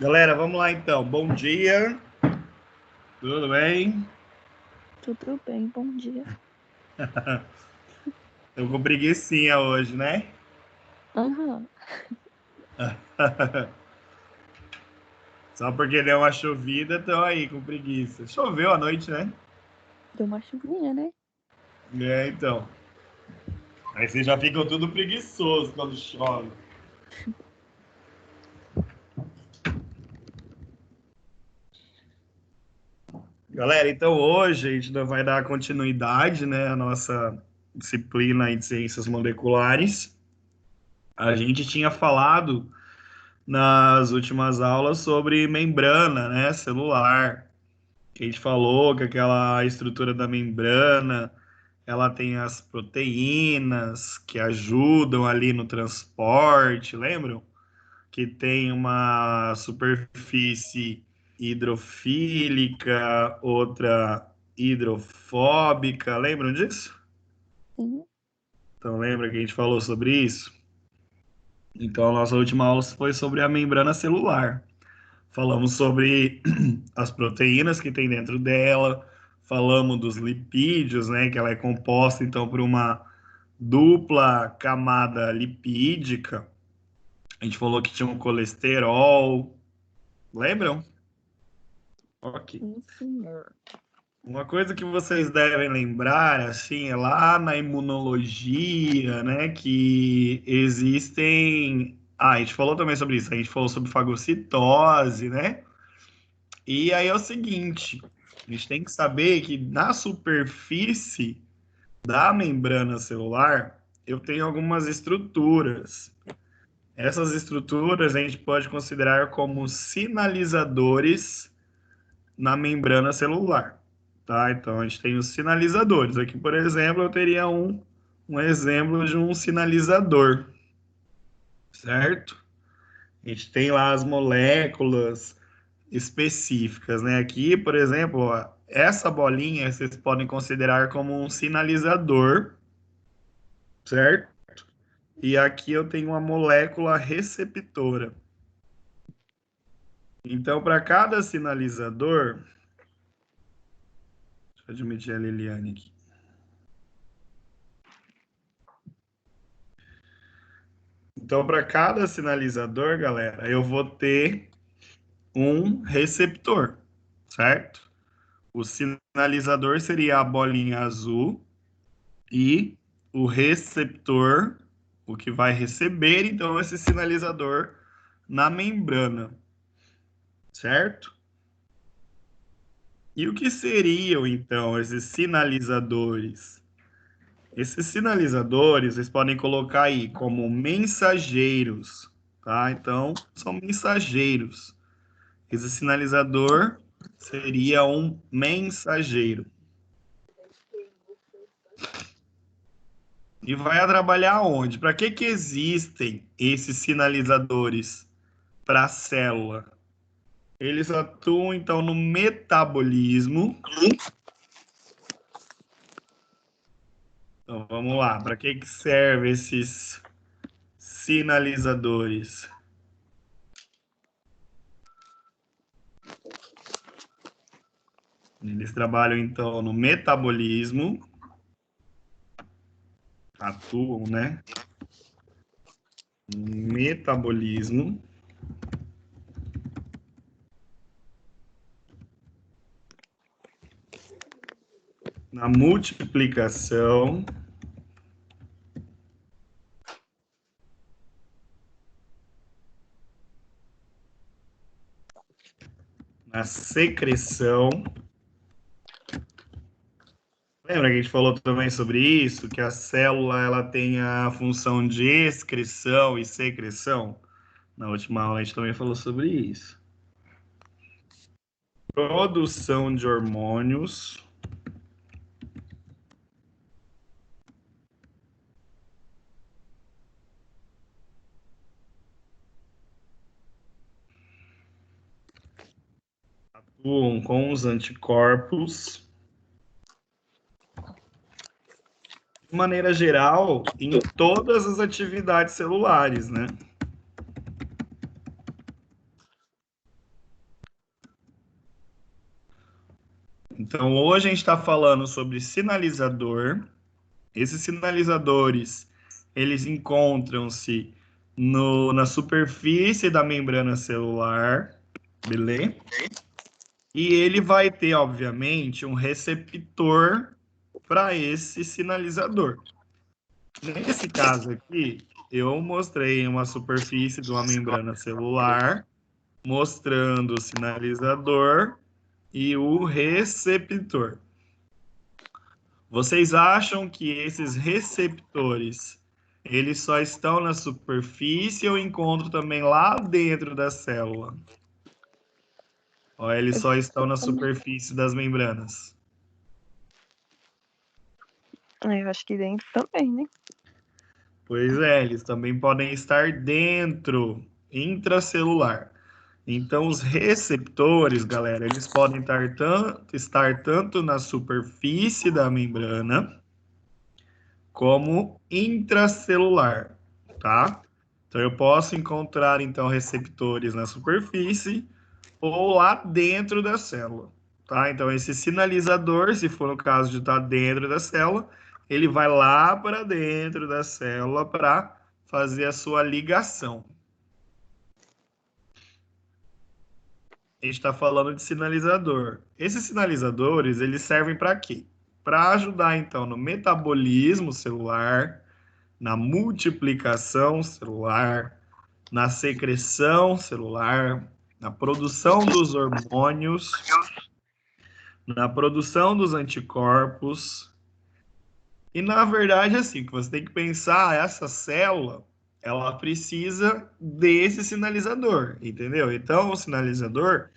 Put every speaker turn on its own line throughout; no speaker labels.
Galera, vamos lá então. Bom dia. Tudo bem?
Tudo bem, bom dia.
Tô com preguicinha hoje, né?
Aham,
Só porque deu uma chovida, tô aí com preguiça. Choveu à noite, né?
deu uma chuvinha, né?
É, então. Aí vocês já ficam tudo preguiçoso quando chove. Galera, então hoje a gente ainda vai dar continuidade, né, à nossa disciplina de ciências moleculares. A gente tinha falado nas últimas aulas sobre membrana, né, celular. Que a gente falou que aquela estrutura da membrana, ela tem as proteínas que ajudam ali no transporte, lembram? Que tem uma superfície hidrofílica, outra hidrofóbica, lembram disso?
Sim.
Então lembra que a gente falou sobre isso? Então a nossa última aula foi sobre a membrana celular. Falamos sobre as proteínas que tem dentro dela, falamos dos lipídios, né, que ela é composta então por uma dupla camada lipídica. A gente falou que tinha um colesterol, lembram? Ok.
Sim, senhor.
Uma coisa que vocês devem lembrar, assim, é lá na imunologia, né, que existem. Ah, a gente falou também sobre isso. A gente falou sobre fagocitose, né? E aí é o seguinte, a gente tem que saber que na superfície da membrana celular eu tenho algumas estruturas. Essas estruturas a gente pode considerar como sinalizadores na membrana celular, tá? Então a gente tem os sinalizadores. Aqui, por exemplo, eu teria um exemplo de um sinalizador, certo? A gente tem lá as moléculas específicas, né? Aqui, por exemplo, ó, essa bolinha vocês podem considerar como um sinalizador, certo? E aqui eu tenho uma molécula receptora. Então, para cada sinalizador, deixa eu admitir a Liliane aqui. Então, para cada sinalizador, galera, eu vou ter um receptor, certo? O sinalizador seria a bolinha azul e o receptor, o que vai receber, então, esse sinalizador na membrana, certo? E o que seriam, então, esses sinalizadores? Esses sinalizadores, vocês podem colocar aí como mensageiros, tá? Então, são mensageiros. Esse sinalizador seria um mensageiro. E vai trabalhar onde? Para que existem esses sinalizadores para a célula? Eles atuam então no metabolismo. Então vamos lá, para que servem esses sinalizadores? Eles trabalham então no metabolismo, atuam, né? Metabolismo, na multiplicação, na secreção. Lembra que a gente falou também sobre isso, que a célula ela tem a função de excreção e secreção? Na última aula a gente também falou sobre isso. Produção de hormônios. Atuam com os anticorpos. De maneira geral, em todas as atividades celulares, né? Então, hoje a gente está falando sobre sinalizador. Esses sinalizadores, eles encontram-se na superfície da membrana celular, beleza? E ele vai ter, obviamente, um receptor para esse sinalizador. Nesse caso aqui, eu mostrei uma superfície de uma membrana celular, mostrando o sinalizador e o receptor. Vocês acham que esses receptores eles só estão na superfície ou encontram também lá dentro da célula? Ou eles só estão na superfície das membranas?
Eu acho que dentro também, né?
Pois é, eles também podem estar dentro, intracelular. Então, os receptores, galera, eles podem estar tanto na superfície da membrana como intracelular, tá? Então, eu posso encontrar, então, receptores na superfície ou lá dentro da célula, tá? Então, esse sinalizador, se for no caso de estar dentro da célula, ele vai lá para dentro da célula para fazer a sua ligação. A gente está falando de sinalizador. Esses sinalizadores, eles servem para quê? Para ajudar, então, no metabolismo celular, na multiplicação celular, na secreção celular, na produção dos hormônios, na produção dos anticorpos. E, na verdade, assim, que você tem que pensar, essa célula, ela precisa desse sinalizador, entendeu? Então, o sinalizador,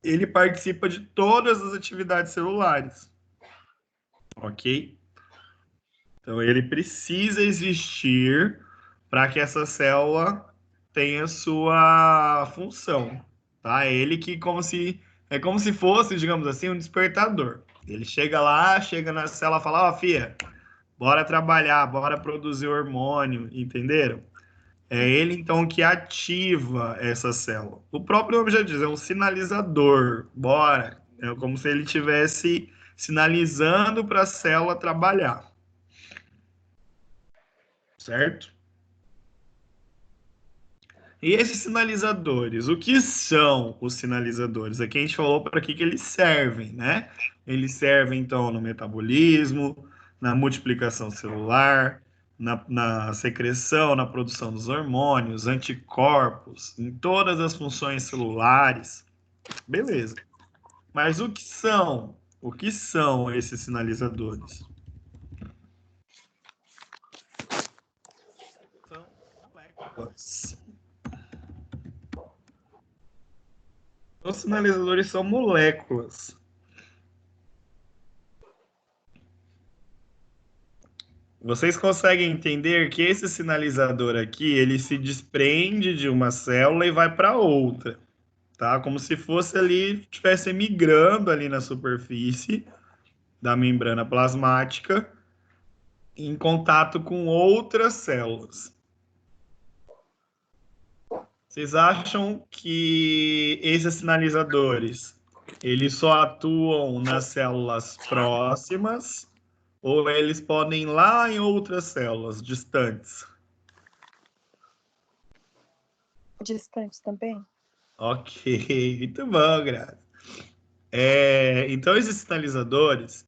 ele participa de todas as atividades celulares, ok? Então, ele precisa existir para que essa célula tenha sua função, tá? Ele que é como se fosse, digamos assim, um despertador. Ele chega lá, chega na célula e fala: ó, fia, bora trabalhar, bora produzir hormônio, entenderam? É ele então que ativa essa célula. O próprio nome já diz, é um sinalizador. Bora. É como se ele estivesse sinalizando para a célula trabalhar. Certo? E esses sinalizadores, o que são os sinalizadores? Aqui a gente falou para que eles servem, né? Eles servem, então, no metabolismo, na multiplicação celular, na secreção, na produção dos hormônios, anticorpos, em todas as funções celulares. Beleza. Mas o que são? O que são esses sinalizadores? São moléculas. Os sinalizadores são moléculas. Vocês conseguem entender que esse sinalizador aqui, ele se desprende de uma célula e vai para outra, tá? Como se fosse ali, estivesse migrando ali na superfície da membrana plasmática em contato com outras células. Vocês acham que esses sinalizadores, eles só atuam nas células próximas ou eles podem ir lá em outras células distantes?
Distantes também?
Ok, muito bom, Graça. Então, esses sinalizadores,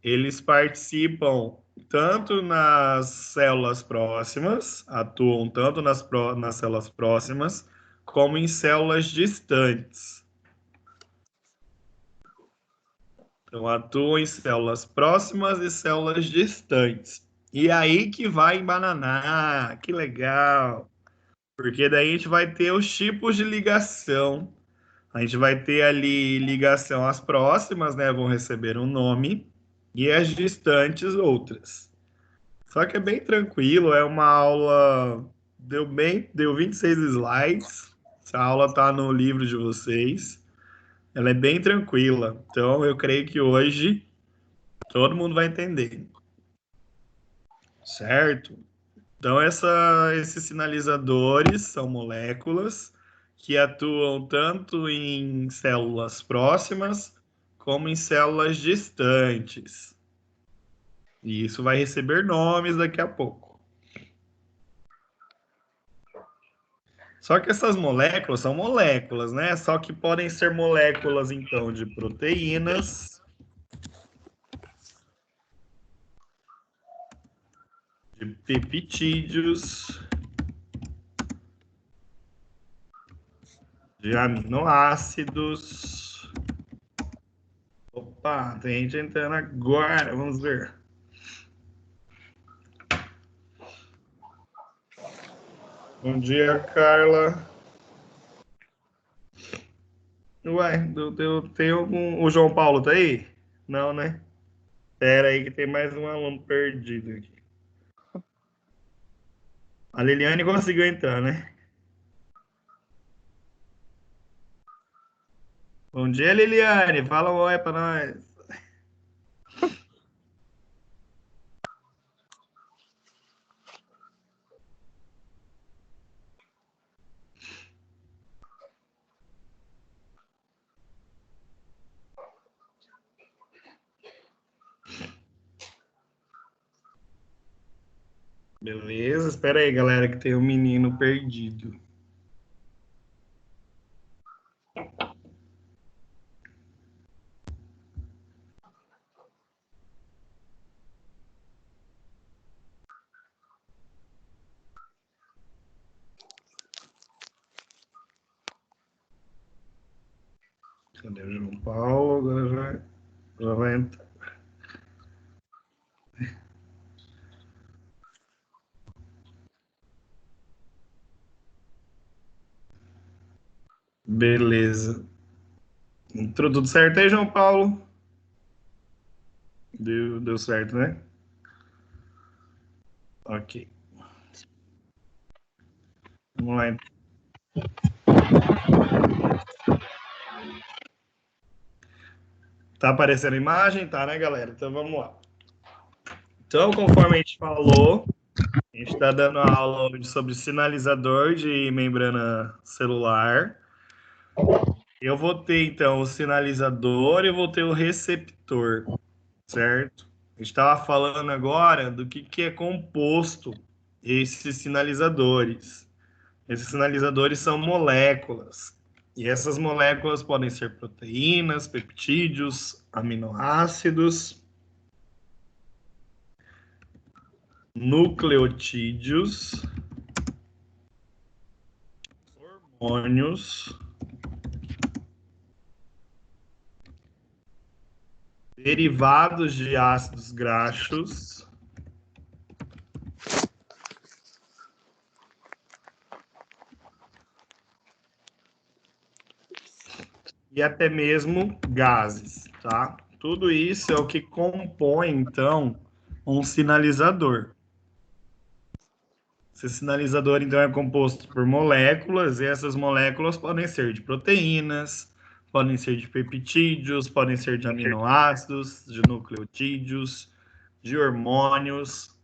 eles participam tanto nas células próximas, atuam tanto nas células próximas, como em células distantes. Então, atuam em células próximas e células distantes. E aí que vai embananar, que legal! Porque daí a gente vai ter os tipos de ligação. A gente vai ter ali ligação às próximas, né? Vão receber um nome, e as distantes outras. Só que é bem tranquilo, é uma aula. Deu 26 slides. Essa aula tá no livro de vocês. Ela é bem tranquila. Então eu creio que hoje todo mundo vai entender. Certo? Então, esses sinalizadores são moléculas que atuam tanto em células próximas como em células distantes. E isso vai receber nomes daqui a pouco. Só que essas moléculas são moléculas, né? Só que podem ser moléculas, então, de proteínas, de peptídeos, de aminoácidos. Opa, tem gente entrando agora, vamos ver. Bom dia, Carla. Ué, tem algum... O João Paulo tá aí? Não, né? Pera aí que tem mais um aluno perdido aqui. A Liliane conseguiu entrar, né? Bom dia, Liliane. Fala um oi pra nós. Beleza, espera aí, galera, que tem um menino perdido. Cadê o João Paulo? Agora já vai entrar. Beleza. Entrou tudo certo aí, João Paulo? Deu certo, né? Ok. Vamos lá. Tá aparecendo a imagem? Tá, né, galera? Então vamos lá. Então, conforme a gente falou, a gente está dando a aula hoje sobre sinalizador de membrana celular. Eu vou ter, então, o sinalizador e eu vou ter o receptor, certo? A gente estava falando agora do que é composto esses sinalizadores. Esses sinalizadores são moléculas. E essas moléculas podem ser proteínas, peptídeos, aminoácidos, nucleotídeos, hormônios, derivados de ácidos graxos e até mesmo gases, tá? Tudo isso é o que compõe, então, um sinalizador. Esse sinalizador, então, é composto por moléculas, e essas moléculas podem ser de proteínas, podem ser de peptídeos, podem ser de aminoácidos, de nucleotídeos, de hormônios,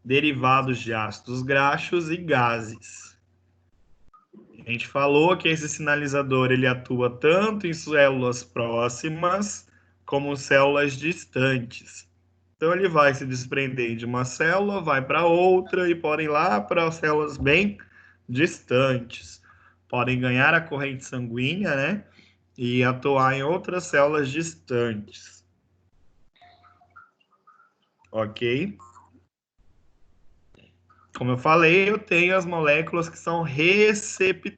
derivados de ácidos graxos e gases. A gente falou que esse sinalizador ele atua tanto em células próximas como células distantes. Então ele vai se desprender de uma célula, vai para outra e podem ir lá para células bem distantes. Podem ganhar a corrente sanguínea, né? E atuar em outras células distantes. Ok? Como eu falei, eu tenho as moléculas que são receptoras,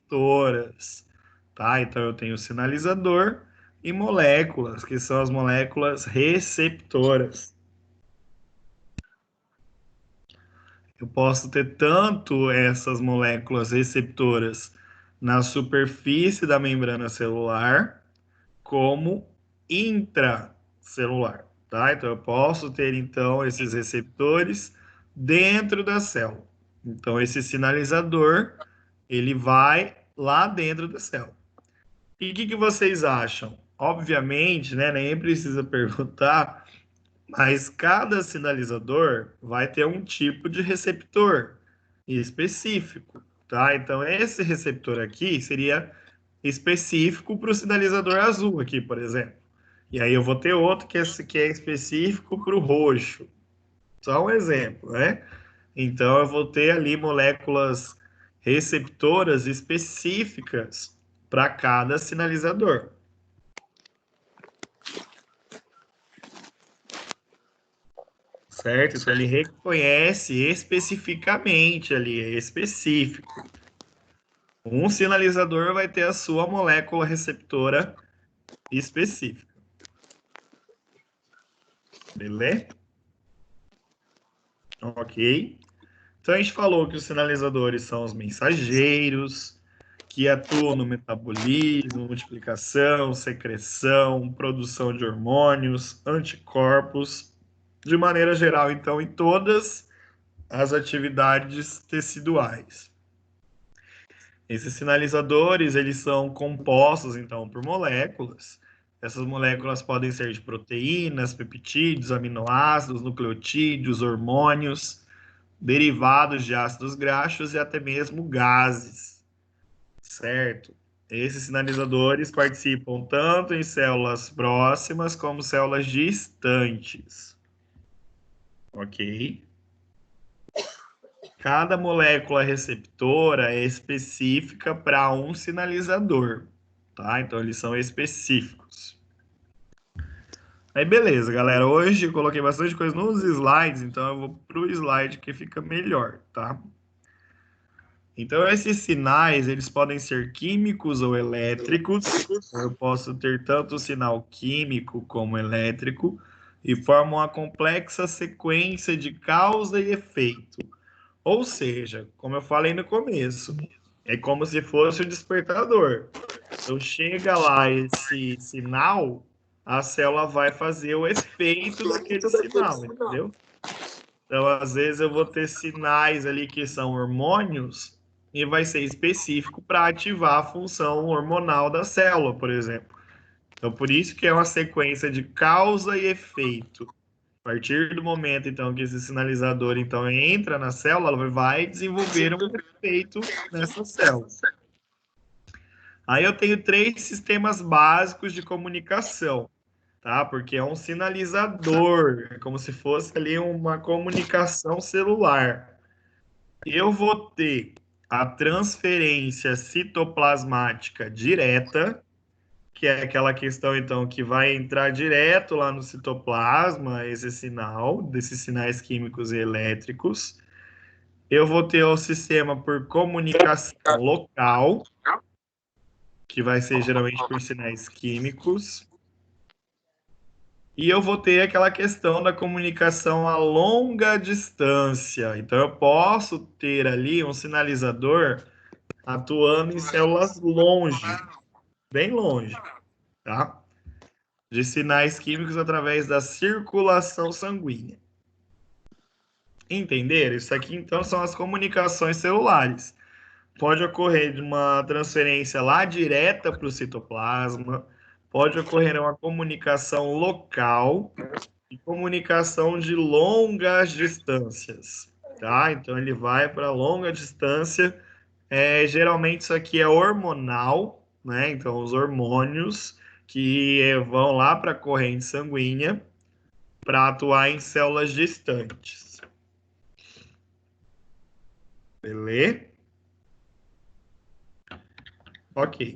tá? Então eu tenho o sinalizador e moléculas, que são as moléculas receptoras. Eu posso ter tanto essas moléculas receptoras na superfície da membrana celular, como intracelular, tá? Então eu posso ter então esses receptores dentro da célula. Então esse sinalizador, ele vai lá dentro da célula. E o que vocês acham? Obviamente, né, nem precisa perguntar, mas cada sinalizador vai ter um tipo de receptor específico, tá? Então esse receptor aqui seria específico para o sinalizador azul aqui, por exemplo. E aí eu vou ter outro que é específico para o roxo. Só um exemplo, né? Então eu vou ter ali moléculas receptoras específicas para cada sinalizador. Certo? Então ele reconhece especificamente ali, é específico. Um sinalizador vai ter a sua molécula receptora específica. Beleza? Ok. Então a gente falou que os sinalizadores são os mensageiros, que atuam no metabolismo, multiplicação, secreção, produção de hormônios, anticorpos, de maneira geral, então, em todas as atividades teciduais. Esses sinalizadores, eles são compostos, então, por moléculas. Essas moléculas podem ser de proteínas, peptídeos, aminoácidos, nucleotídeos, hormônios, derivados de ácidos graxos e até mesmo gases, certo? Esses sinalizadores participam tanto em células próximas como células distantes, ok? Cada molécula receptora é específica para um sinalizador, tá? Então eles são específicos. Aí beleza, galera. Hoje eu coloquei bastante coisa nos slides, então eu vou para o slide que fica melhor, tá? Então esses sinais, eles podem ser químicos ou elétricos. Eu posso ter tanto sinal químico como elétrico e formam uma complexa sequência de causa e efeito. Ou seja, como eu falei no começo, é como se fosse o despertador. Então, chega lá esse sinal, a célula vai fazer o efeito daquele sinal, entendeu? Então, às vezes, eu vou ter sinais ali que são hormônios e vai ser específico para ativar a função hormonal da célula, por exemplo. Então, por isso que é uma sequência de causa e efeito. A partir do momento, então, que esse sinalizador então entra na célula, ela vai desenvolver um efeito nessa célula. Aí eu tenho três sistemas básicos de comunicação, tá? Porque é um sinalizador, é como se fosse ali uma comunicação celular. Eu vou ter a transferência citoplasmática direta, que é aquela questão, então, que vai entrar direto lá no citoplasma, esse sinal, desses sinais químicos e elétricos. Eu vou ter o sistema por comunicação local, que vai ser geralmente por sinais químicos. E eu vou ter aquela questão da comunicação a longa distância. Então, eu posso ter ali um sinalizador atuando em células longe, bem longe, tá? De sinais químicos através da circulação sanguínea. Entenderam? Isso aqui, então, são as comunicações celulares. Pode ocorrer de uma transferência lá direta para o citoplasma, pode ocorrer uma comunicação local e comunicação de longas distâncias, tá? Então, ele vai para longa distância. Geralmente, isso aqui é hormonal, né? Então, os hormônios que vão lá para a corrente sanguínea para atuar em células distantes. Beleza? Ok.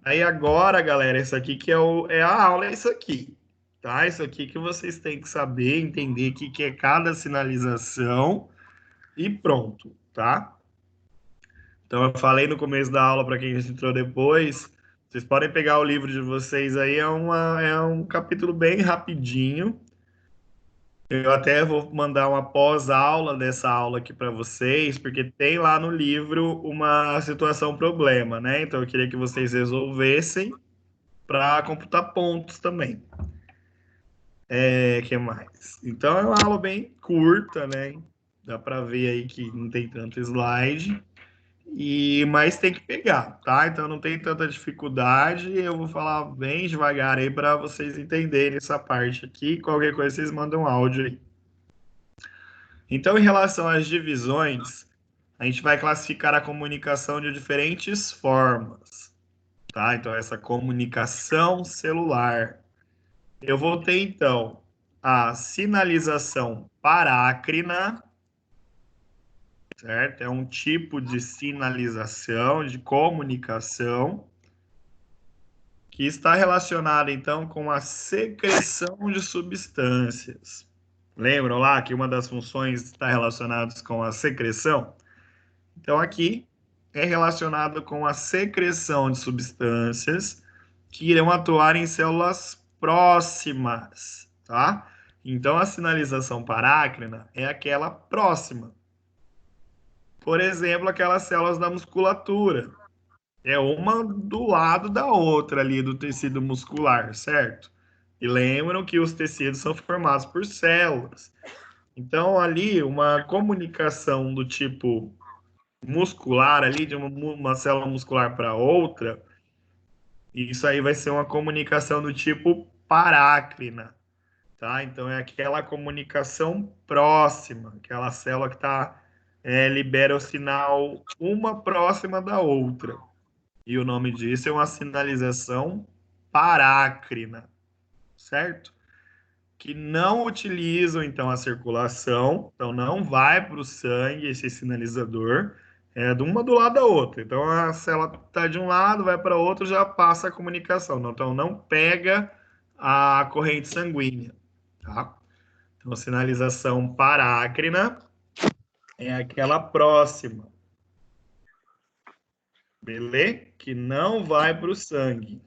Aí agora, galera, isso aqui que é a aula, é isso aqui, tá? Isso aqui que vocês têm que saber, entender o que é cada sinalização e pronto, tá? Então, eu falei no começo da aula, para quem entrou depois, vocês podem pegar o livro de vocês aí, é um capítulo bem rapidinho. Eu até vou mandar uma pós-aula dessa aula aqui para vocês, porque tem lá no livro uma situação problema, né? Então eu queria que vocês resolvessem para computar pontos também. Que mais? Então é uma aula bem curta, né? Dá para ver aí que não tem tanto slide. Mas tem que pegar, tá? Então não tem tanta dificuldade. Eu vou falar bem devagar aí para vocês entenderem essa parte aqui. Qualquer coisa vocês mandam um áudio aí. Então, em relação às divisões, a gente vai classificar a comunicação de diferentes formas, tá? Então, essa comunicação celular. Eu vou ter, então, a sinalização parácrina, certo? É um tipo de sinalização, de comunicação, que está relacionada, então, com a secreção de substâncias. Lembram lá que uma das funções está relacionada com a secreção? Então, aqui é relacionado com a secreção de substâncias que irão atuar em células próximas, tá? Então, a sinalização parácrina é aquela próxima. Por exemplo, aquelas células da musculatura. É uma do lado da outra ali do tecido muscular, certo? E lembram que os tecidos são formados por células. Então, ali, uma comunicação do tipo muscular ali, de uma célula muscular para outra, isso aí vai ser uma comunicação do tipo parácrina, tá? Então é aquela comunicação próxima, aquela célula que libera o sinal uma próxima da outra. E o nome disso é uma sinalização parácrina, certo? Que não utilizam então a circulação, então não vai para o sangue esse sinalizador, é de uma do lado da outra. Então a célula está de um lado, vai para outro, já passa a comunicação. Então não pega a corrente sanguínea, tá? Então a sinalização parácrina é aquela próxima, beleza? Que não vai para o sangue.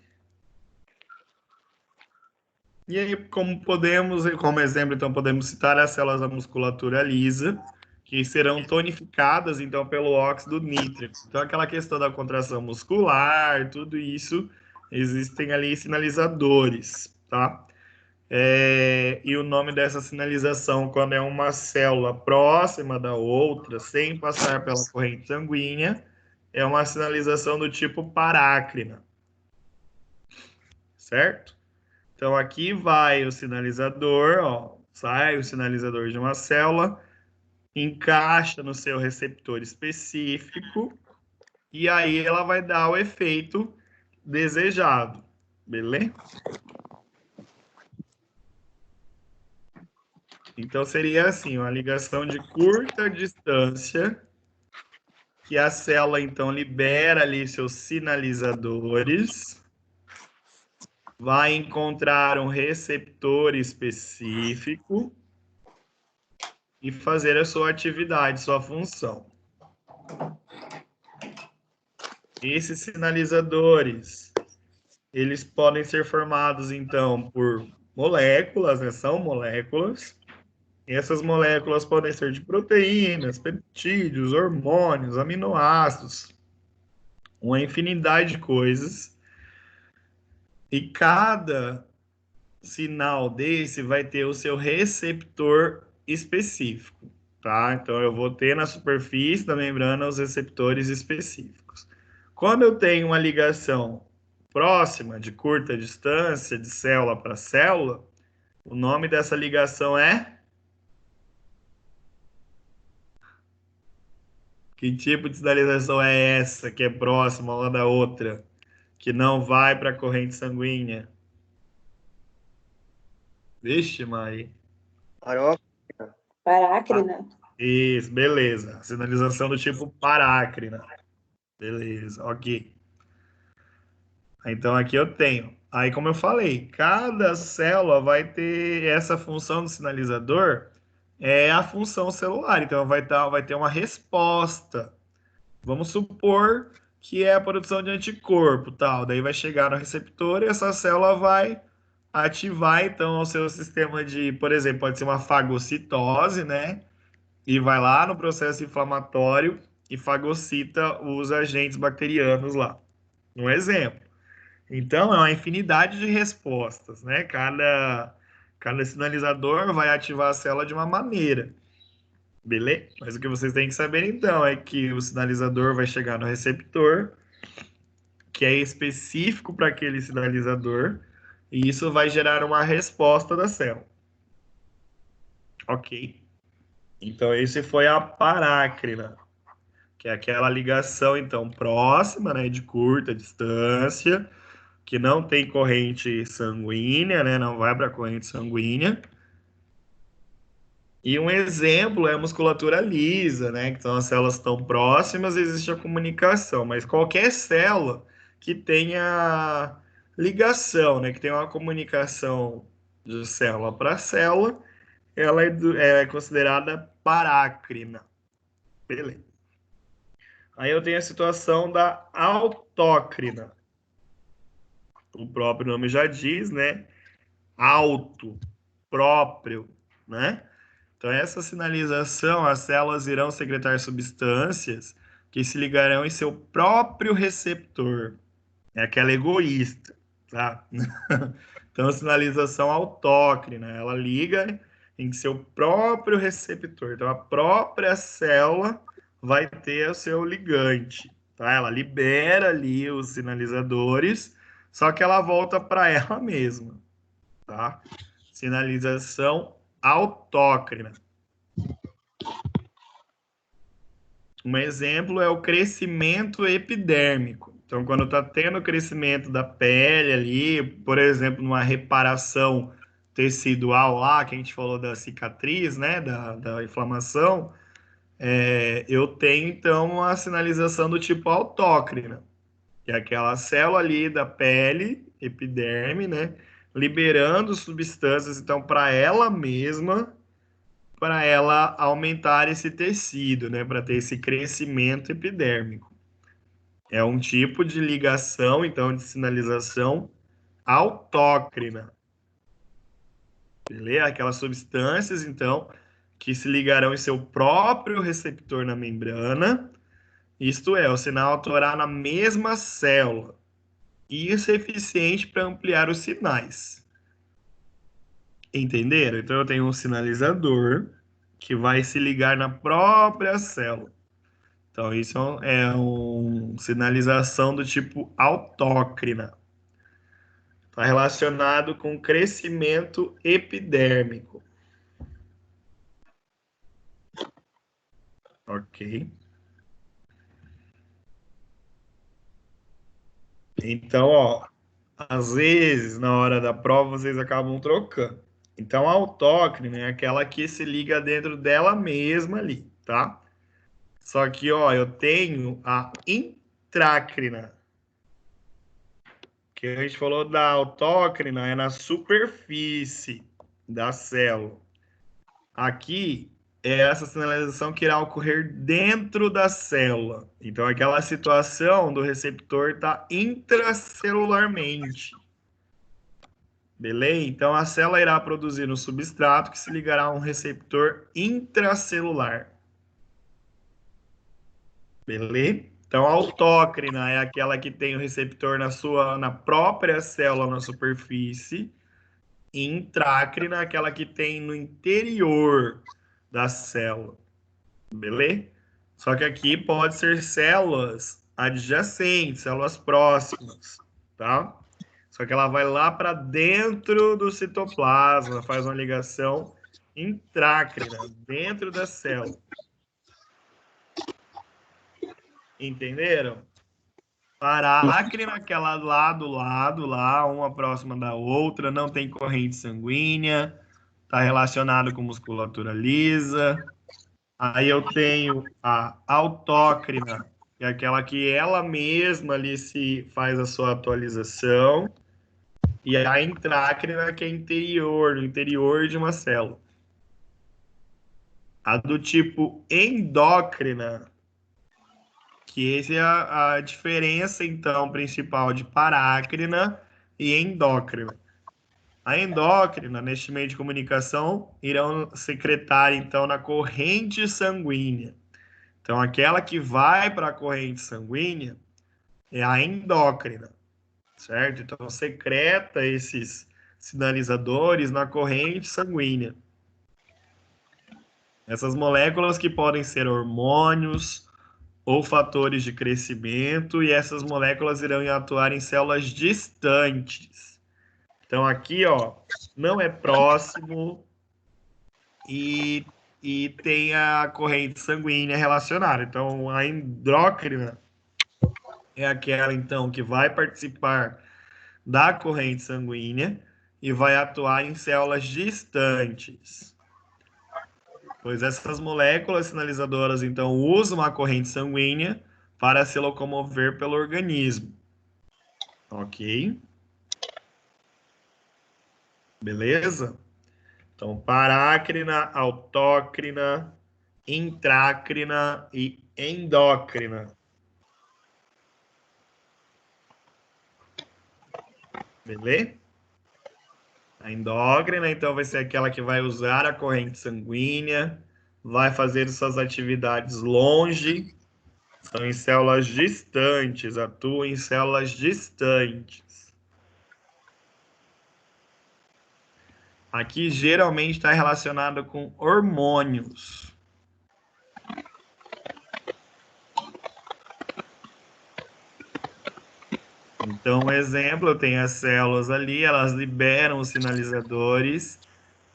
E aí, como exemplo, então, podemos citar as células da musculatura lisa, que serão tonificadas, então, pelo óxido nítrico. Então, aquela questão da contração muscular, tudo isso, existem ali sinalizadores, tá? E o nome dessa sinalização, quando é uma célula próxima da outra, sem passar pela corrente sanguínea, é uma sinalização do tipo parácrina, certo? Então, aqui vai o sinalizador, ó, sai o sinalizador de uma célula, encaixa no seu receptor específico, e aí ela vai dar o efeito desejado, beleza? Então, seria assim, uma ligação de curta distância, que a célula, então, libera ali seus sinalizadores, vai encontrar um receptor específico, e fazer a sua atividade, sua função. Esses sinalizadores, eles podem ser formados, então, por moléculas, né? São moléculas. E essas moléculas podem ser de proteínas, peptídeos, hormônios, aminoácidos, uma infinidade de coisas. E cada sinal desse vai ter o seu receptor específico, tá? Então eu vou ter na superfície da membrana os receptores específicos. Quando eu tenho uma ligação próxima, de curta distância, de célula para célula, o nome dessa ligação é... Que tipo de sinalização é essa que é próxima uma da outra, que não vai para a corrente sanguínea? Vixe, Mari.
Parácrina.
Isso, beleza. Sinalização do tipo parácrina. Beleza, ok. Então aqui eu tenho. Aí, como eu falei, cada célula vai ter essa função do sinalizador, é a função celular. Então vai ter uma resposta. Vamos supor que é a produção de anticorpo, tal. Daí vai chegar no receptor e essa célula vai ativar então o seu sistema de, por exemplo, pode ser uma fagocitose, né? E vai lá no processo inflamatório e fagocita os agentes bacterianos lá. Um exemplo. Então, é uma infinidade de respostas, né? Cada sinalizador vai ativar a célula de uma maneira, beleza? Mas o que vocês têm que saber, então, é que o sinalizador vai chegar no receptor, que é específico para aquele sinalizador, e isso vai gerar uma resposta da célula. Ok? Então, esse foi a parácrina. que é aquela ligação, então, próxima, né, de curta distância, que não tem corrente sanguínea, né, não vai para a corrente sanguínea. E um exemplo é a musculatura lisa, né, que são as células tão próximas, existe a comunicação, mas qualquer célula que tenha ligação, né, que tenha uma comunicação de célula para célula, ela é considerada parácrina. Beleza. Aí eu tenho a situação da autócrina. O próprio nome já diz, né? Auto, próprio, né? Então, essa sinalização, as células irão secretar substâncias que se ligarão em seu próprio receptor. É aquela egoísta, tá? Então, a sinalização autócrina, ela liga em seu próprio receptor. Então, a própria célula vai ter o seu ligante, tá? Ela libera ali os sinalizadores, só que ela volta para ela mesma, tá? Sinalização autócrina. Um exemplo é o crescimento epidérmico. Então, quando está tendo crescimento da pele ali, por exemplo, numa reparação tecidual lá, que a gente falou da cicatriz, né, da inflamação, eu tenho, então, a sinalização do tipo autócrina, que é aquela célula ali da pele, epiderme, né, liberando substâncias, então, para ela mesma, para ela aumentar esse tecido, né, para ter esse crescimento epidérmico. É um tipo de ligação, então, de sinalização autócrina. Beleza? Aquelas substâncias, então, que se ligarão em seu próprio receptor na membrana, isto é, o sinal atuará na mesma célula. Isso é eficiente para ampliar os sinais. Entenderam? Então, eu tenho um sinalizador que vai se ligar na própria célula. Então, isso é uma sinalização do tipo autócrina. Está relacionado com crescimento epidérmico. Ok. Então, ó, às vezes, na hora da prova, vocês acabam trocando. Então, a autócrina é aquela que se liga dentro dela mesma ali, tá? Só que, ó, eu tenho a intrácrina, que a gente falou da autócrina, é na superfície da célula. Aqui é essa sinalização que irá ocorrer dentro da célula. Então, aquela situação do receptor está intracelularmente. Beleza? Então, a célula irá produzir um substrato que se ligará a um receptor intracelular. Beleza? Então, a autócrina é aquela que tem o receptor na própria célula, na superfície. Intrácrina é aquela que tem no interior da célula. Beleza? Só que aqui pode ser células adjacentes, células próximas, tá? Só que ela vai lá para dentro do citoplasma, faz uma ligação intrácrina, dentro da célula. Entenderam? Parácrina, aquela lá do lado, lá, uma próxima da outra, não tem corrente sanguínea, está relacionado com musculatura lisa. Aí eu tenho a autócrina, que é aquela que ela mesma ali se faz a sua atualização. E a intrácrina, que é interior, no interior de uma célula. A do tipo endócrina, que essa é a diferença, então, principal de parácrina e endócrina. A endócrina, neste meio de comunicação, irão secretar, então, na corrente sanguínea. Então, aquela que vai para a corrente sanguínea é a endócrina, certo? Então, secreta esses sinalizadores na corrente sanguínea. Essas moléculas que podem ser hormônios ou fatores de crescimento, e essas moléculas irão atuar em células distantes. Então, aqui, ó, não é próximo e e tem a corrente sanguínea relacionada. Então, a endócrina é aquela, então, que vai participar da corrente sanguínea e vai atuar em células distantes. Pois essas moléculas sinalizadoras, então, usam a corrente sanguínea para se locomover pelo organismo. Ok? Beleza? Então, parácrina, autócrina, intrácrina e endócrina. Beleza? A endócrina, então, vai ser aquela que vai usar a corrente sanguínea, vai fazer suas atividades longe, são em células distantes, atua em células distantes. Aqui geralmente está relacionado com hormônios. Então, um exemplo, eu tenho as células ali, elas liberam os sinalizadores.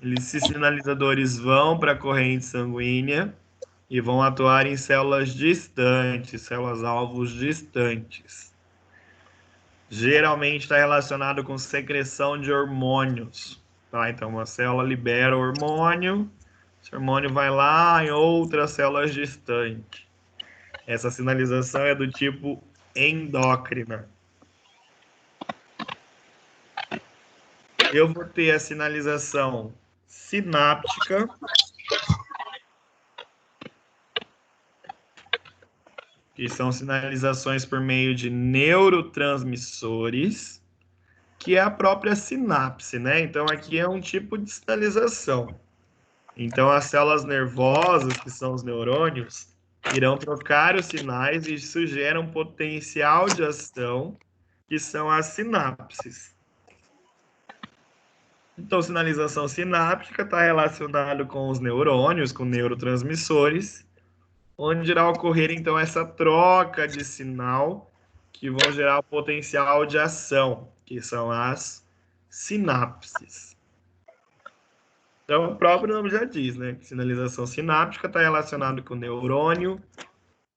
Esses sinalizadores vão para a corrente sanguínea e vão atuar em células distantes, células-alvos distantes. Geralmente está relacionado com secreção de hormônios. Tá? Então, uma célula libera o hormônio, esse hormônio vai lá em outras células distantes. Essa sinalização é do tipo endócrina. Eu vou ter a sinalização sináptica, que são sinalizações por meio de neurotransmissores, que é a própria sinapse, né? Então, aqui é um tipo de sinalização. Então, as células nervosas, que são os neurônios, irão trocar os sinais e isso gera um potencial de ação, que são as sinapses. Então, sinalização sináptica está relacionado com os neurônios, com neurotransmissores, onde irá ocorrer, então, essa troca de sinal que vão gerar o potencial de ação, que são as sinapses. Então, o próprio nome já diz, né? Sinalização sináptica está relacionado com o neurônio,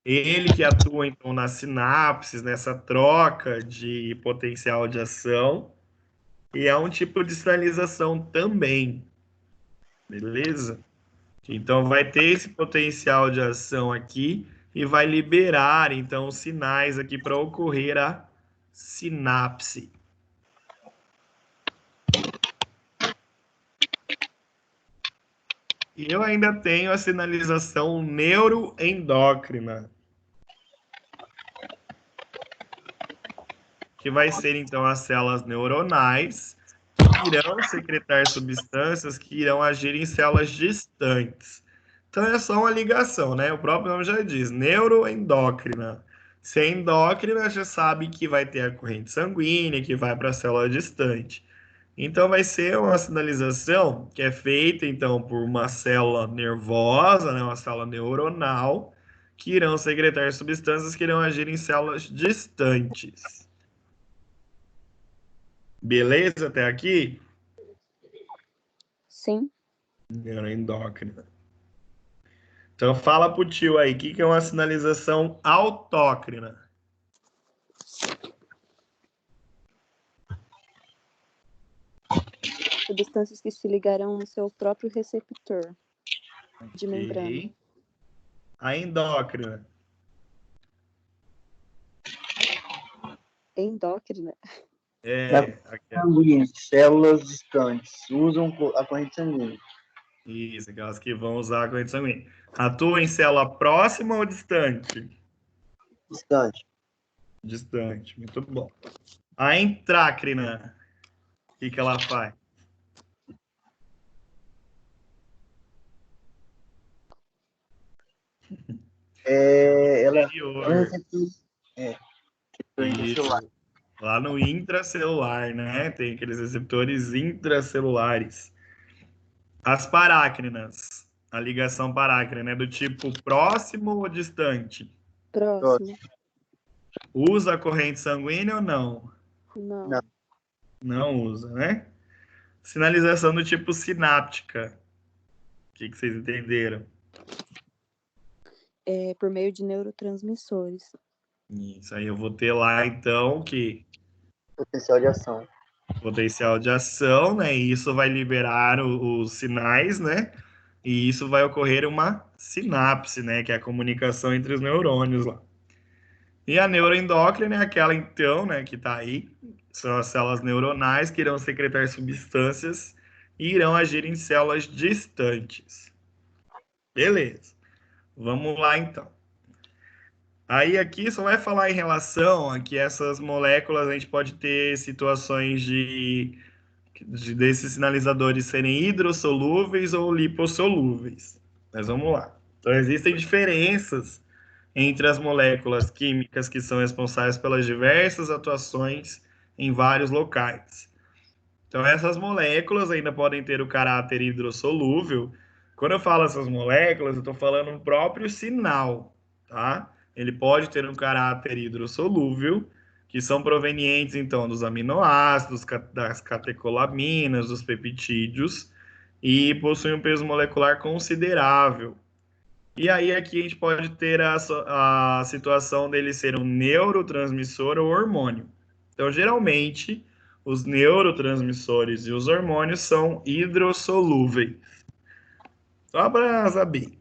ele que atua, então, nas sinapses, nessa troca de potencial de ação, e é um tipo de sinalização também, beleza? Então, vai ter esse potencial de ação aqui e vai liberar, então, sinais aqui para ocorrer a sinapse. E eu ainda tenho a sinalização neuroendócrina, que vai ser, então, as células neuronais que irão secretar substâncias que irão agir em células distantes. Então, é só uma ligação, né? O próprio nome já diz, neuroendócrina. Se é endócrina, já sabe que vai ter a corrente sanguínea, que vai para a célula distante. Então, vai ser uma sinalização que é feita, então, por uma célula nervosa, né? Uma célula neuronal, que irão secretar substâncias que irão agir em células distantes. Beleza até aqui?
Sim.
Neuroendócrina. Então fala pro tio aí, o que é uma sinalização autócrina?
Substâncias que se ligarão no seu próprio receptor de membrana.
A endócrina.
Endócrina.
Sanguínea, células distantes, usam a corrente sanguínea.
Isso, aquelas que vão usar a corrente sanguínea. Atua em célula próxima ou distante?
Distante.
Distante, muito bom. A intrácrina, o que ela faz?
Ela
Interior.
Isso.
Celular. Lá no intracelular, né? Tem aqueles receptores intracelulares. As parácrinas, a ligação parácrina é do tipo próximo ou distante?
Próximo.
Usa a corrente sanguínea ou não?
Não.
Não usa, né? Sinalização do tipo sináptica. que vocês entenderam?
Por meio de neurotransmissores.
Isso aí eu vou ter lá, então, que
Potencial de ação.
potencial de ação, né? E isso vai liberar os sinais, né? E isso vai ocorrer uma sinapse, né? Que é a comunicação entre os neurônios lá. E a neuroendócrina é aquela, então, né, que está aí. São as células neuronais que irão secretar substâncias e irão agir em células distantes. Beleza. Vamos lá, então. Aí aqui só vai falar em relação a que essas moléculas a gente pode ter situações desses sinalizadores serem hidrossolúveis ou lipossolúveis. Mas vamos lá. Então existem diferenças entre as moléculas químicas que são responsáveis pelas diversas atuações em vários locais. Então essas moléculas ainda podem ter o caráter hidrossolúvel. Quando eu falo essas moléculas, eu estou falando o próprio sinal, tá? Ele pode ter um caráter hidrossolúvel, que são provenientes, então, dos aminoácidos, das catecolaminas, dos peptídeos, e possuem um peso molecular considerável. E aí aqui a gente pode ter a situação dele ser um neurotransmissor ou hormônio. Então, geralmente, os neurotransmissores e os hormônios são hidrossolúveis. Só para saber.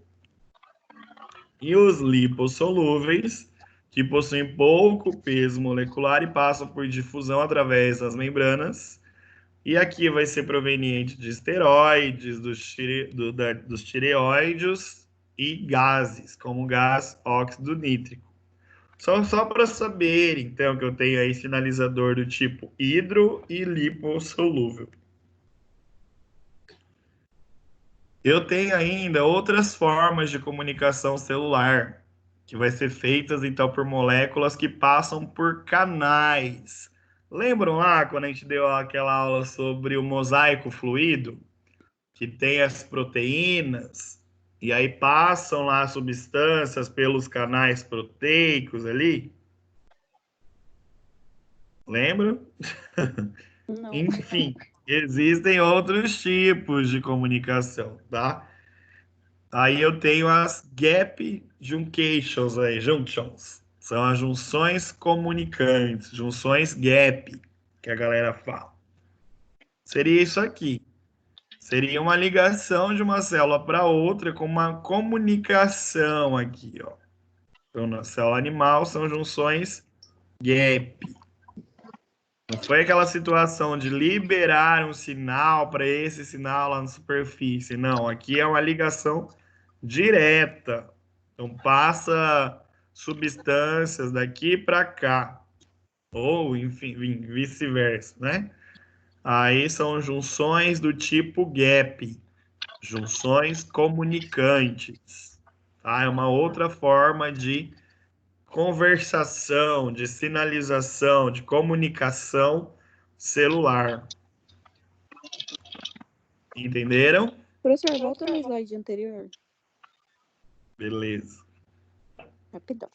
E os lipossolúveis, que possuem pouco peso molecular e passam por difusão através das membranas. E aqui vai ser proveniente de esteroides, dos tireoídeos e gases, como gás óxido nítrico. Só para saber, então, que eu tenho aí sinalizador do tipo hidro e lipossolúvel. Eu tenho ainda outras formas de comunicação celular, que vai ser feitas, então, por moléculas que passam por canais. Lembram lá quando a gente deu aquela aula sobre o mosaico fluido? Que tem as proteínas, e aí passam lá substâncias pelos canais proteicos ali? Lembra?
Não.
Enfim, existem outros tipos de comunicação, tá? Aí eu tenho as gap junctions aí, junctions. São as junções comunicantes, junções gap, que a galera fala. Seria isso aqui. Seria uma ligação de uma célula para outra com uma comunicação aqui, ó. Então, na célula animal são junções gap. Não foi aquela situação de liberar um sinal para esse sinal lá na superfície. Não, aqui é uma ligação direta. Então, passa substâncias daqui para cá. Ou, enfim, vice-versa, né? Aí são junções do tipo gap. Junções comunicantes. Tá? É uma outra forma de conversação, de sinalização, de comunicação celular. Entenderam?
Professor, volta no slide anterior.
Beleza.
Rapidão.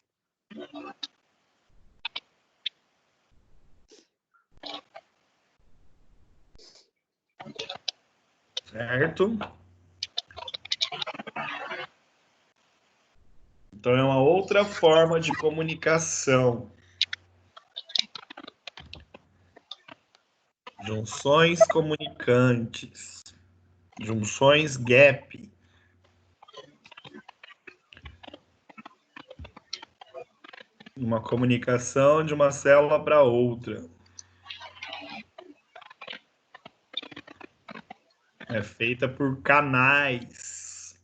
Certo? Então é uma outra forma de comunicação. Junções comunicantes. Junções gap. Uma comunicação de uma célula para outra. É feita por canais.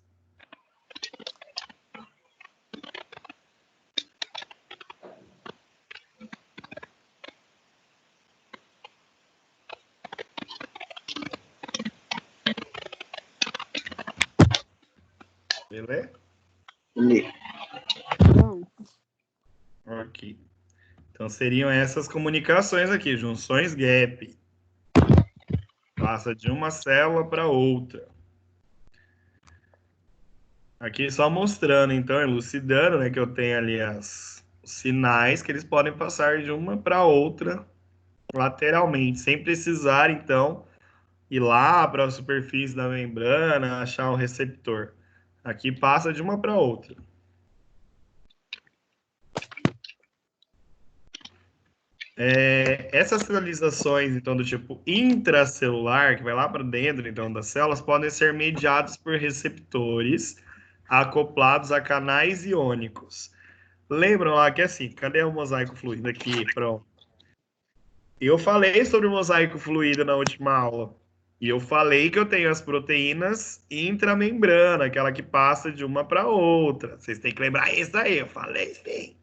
Beleza?
Não.
Ok. Então seriam essas comunicações aqui, junções gap. Passa de uma célula para outra. Aqui só mostrando, então, elucidando, né, que eu tenho ali os sinais que eles podem passar de uma para outra lateralmente, sem precisar, então, ir lá para a superfície da membrana, achar o receptor. Aqui passa de uma para outra. Essas sinalizações, então, do tipo intracelular, que vai lá para dentro, então, das células, podem ser mediadas por receptores acoplados a canais iônicos. Lembram lá que assim, cadê o mosaico fluido aqui? Pronto. Eu falei sobre o mosaico fluido na última aula. E eu falei que eu tenho as proteínas intramembrana, aquela que passa de uma para outra. Vocês têm que lembrar isso aí, eu falei sim.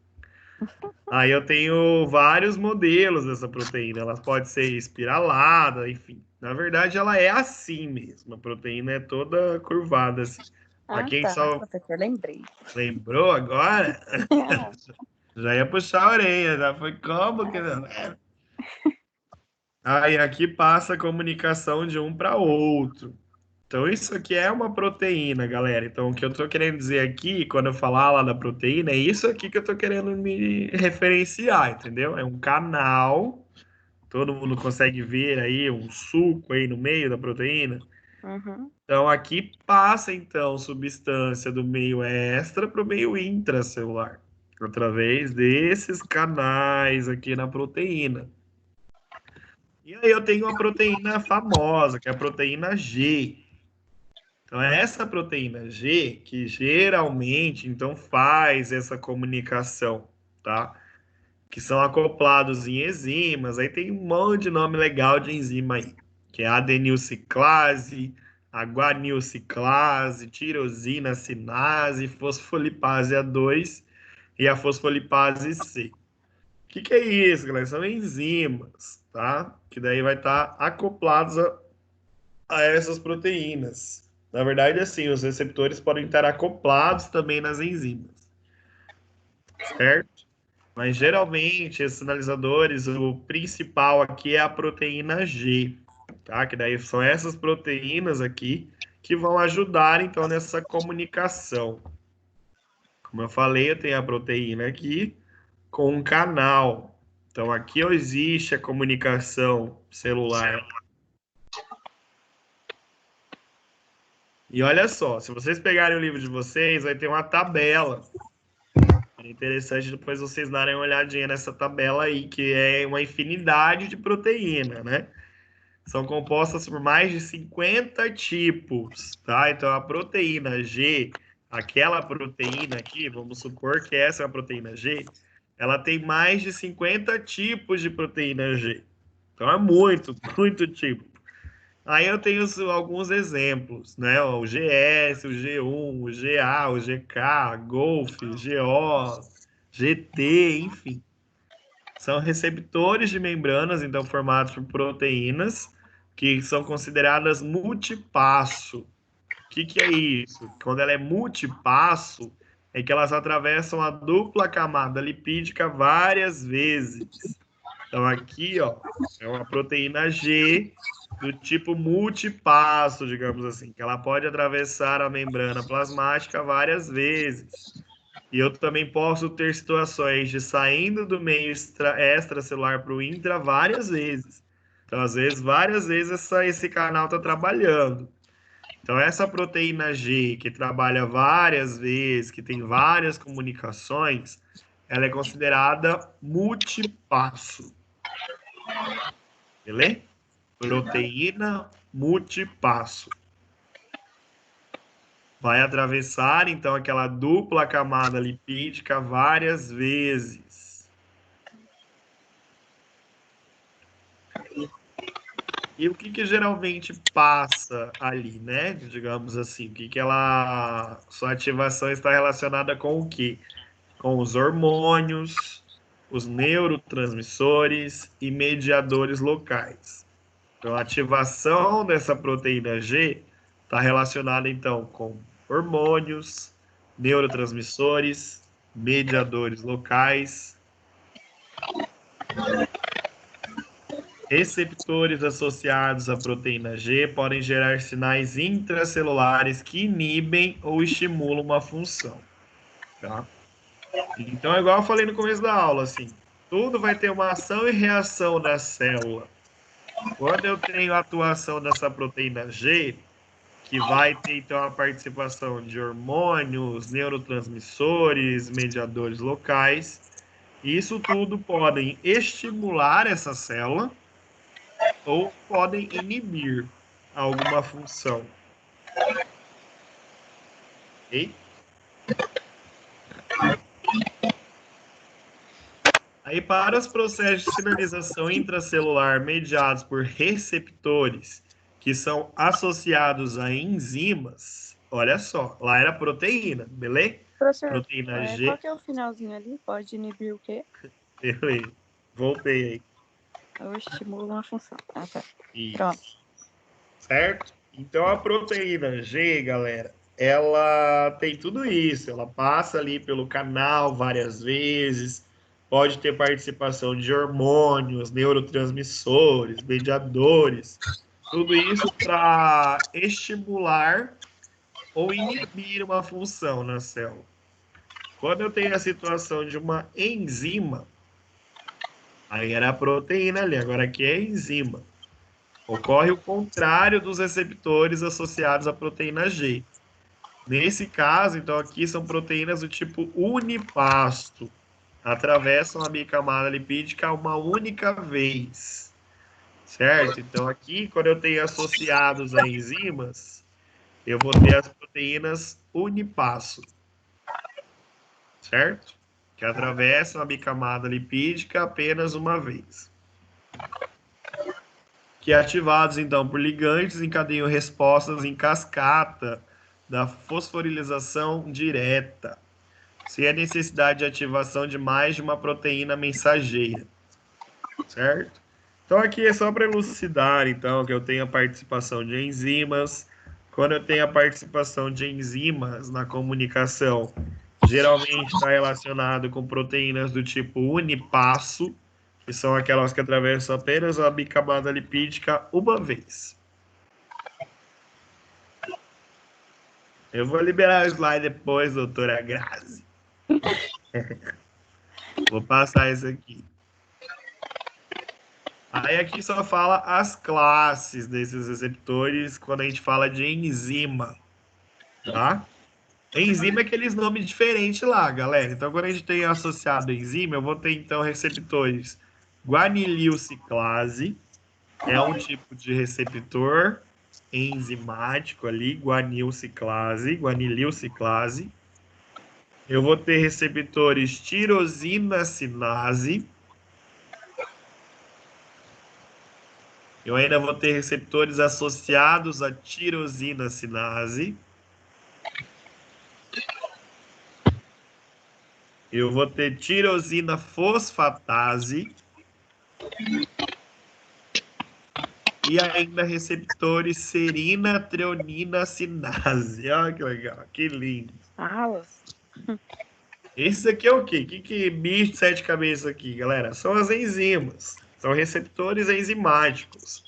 Aí eu tenho vários modelos dessa proteína. Ela pode ser espiralada, enfim. Na verdade, ela é assim mesmo. A proteína é toda curvada assim. Para quem
tá,
só
professor, lembrei.
lembrou agora, já ia puxar a orelha, já foi como que não é? Aí aqui passa a comunicação de um para outro. Então, isso aqui é uma proteína, galera. Então, o que eu estou querendo dizer aqui, quando eu falar lá da proteína, é isso aqui que eu estou querendo me referenciar, entendeu? É um canal, todo mundo consegue ver aí um suco aí no meio da proteína.
Uhum.
Então, aqui passa, então, substância do meio extra para o meio intracelular, através desses canais aqui na proteína. E aí eu tenho uma proteína famosa, que é a proteína G. Então, é essa proteína G que geralmente, então, faz essa comunicação, tá? Que são acoplados em enzimas. Aí tem um monte de nome legal de enzima aí, que é adenilciclase, a guanilciclase, tirosina cinase, fosfolipase A2 e a fosfolipase C. O que é isso, galera? São enzimas, tá? Que daí vai estar acoplados a essas proteínas. Na verdade, assim, os receptores podem estar acoplados também nas enzimas, certo? Mas geralmente, esses sinalizadores, o principal aqui é a proteína G, tá? Que daí são essas proteínas aqui que vão ajudar, então, nessa comunicação. Como eu falei, eu tenho a proteína aqui com um canal. Então, aqui existe a comunicação celular. E olha só, se vocês pegarem o livro de vocês, vai ter uma tabela. É interessante depois vocês darem uma olhadinha nessa tabela aí, que é uma infinidade de proteína, né? São compostas por mais de 50 tipos, tá? Então, a proteína G, aquela proteína aqui, vamos supor que essa é a proteína G, ela tem mais de 50 tipos de proteína G. Então, é muito, muito tipo. Aí eu tenho alguns exemplos, né? O GS, o G1, o GA, o GK, Golf, GO, GT, enfim. São receptores de membranas, então formados por proteínas, que são consideradas multipasso. O que é isso? Quando ela é multipasso, é que elas atravessam a dupla camada lipídica várias vezes. Então aqui, ó, é uma proteína G do tipo multipasso, digamos assim, que ela pode atravessar a membrana plasmática várias vezes. E eu também posso ter situações de saindo do meio extracelular para o intra várias vezes. Então, às vezes, várias vezes esse canal está trabalhando. Então, essa proteína G, que trabalha várias vezes, que tem várias comunicações, ela é considerada multipasso. Beleza? Proteína multipasso. Vai atravessar, então, aquela dupla camada lipídica várias vezes. E o que geralmente passa ali, né? Digamos assim, sua ativação está relacionada com o quê? Com os hormônios, os neurotransmissores e mediadores locais. Então, a ativação dessa proteína G está relacionada, então, com hormônios, neurotransmissores, mediadores locais, receptores associados à proteína G podem gerar sinais intracelulares que inibem ou estimulam uma função, tá? Então, é igual eu falei no começo da aula, assim, tudo vai ter uma ação e reação da célula. Quando eu tenho a atuação dessa proteína G, que vai ter, então, a participação de hormônios, neurotransmissores, mediadores locais, isso tudo podem estimular essa célula ou podem inibir alguma função. Ok? Aí, para os processos de sinalização intracelular mediados por receptores que são associados a enzimas, olha só, lá era proteína, beleza?
Professor,
Proteína
qual
G,
que é o finalzinho ali? Pode inibir o quê?
beleza. Voltei aí.
Eu estimulo uma função. Ah, tá.
Isso.
Pronto.
Certo? Então, a proteína G, galera, ela tem tudo isso. Ela passa ali pelo canal várias vezes, pode ter participação de hormônios, neurotransmissores, mediadores, tudo isso para estimular ou inibir uma função na célula. Quando eu tenho a situação de uma enzima, aí era a proteína ali, agora aqui é enzima. Ocorre o contrário dos receptores associados à proteína G. Nesse caso, então, aqui são proteínas do tipo unipasto. Atravessam a bicamada lipídica uma única vez. Certo? Então, aqui, quando eu tenho associados a enzimas, eu vou ter as proteínas unipasto. Certo? Que atravessam a bicamada lipídica apenas uma vez. Que ativados, então, por ligantes, encadeiam respostas em cascata da fosforilização direta, sem a necessidade de ativação de mais de uma proteína mensageira, certo? Então, aqui é só para elucidar, então, que eu tenho a participação de enzimas. Quando eu tenho a participação de enzimas na comunicação, geralmente está relacionado com proteínas do tipo unipasso, que são aquelas que atravessam apenas a bicamada lipídica uma vez. Eu vou liberar o slide depois, doutora Grazi. Vou passar isso aqui. Aí aqui só fala as classes desses receptores quando a gente fala de enzima, tá? Enzima é aqueles nomes diferentes lá, galera. Então, quando a gente tem associado enzima, eu vou ter, então, receptores guanilciclase, é um tipo de receptor enzimático ali, guanilciclase. Eu vou ter receptores tirosina sinase. Eu ainda vou ter receptores associados à tirosina sinase. Eu vou ter tirosina fosfatase. E ainda receptores serina treonina sinase. Olha que legal, que lindo.
Alas.
Esse aqui é o quê? Que bicho de sete cabeças aqui, galera? São as enzimas. São receptores enzimáticos.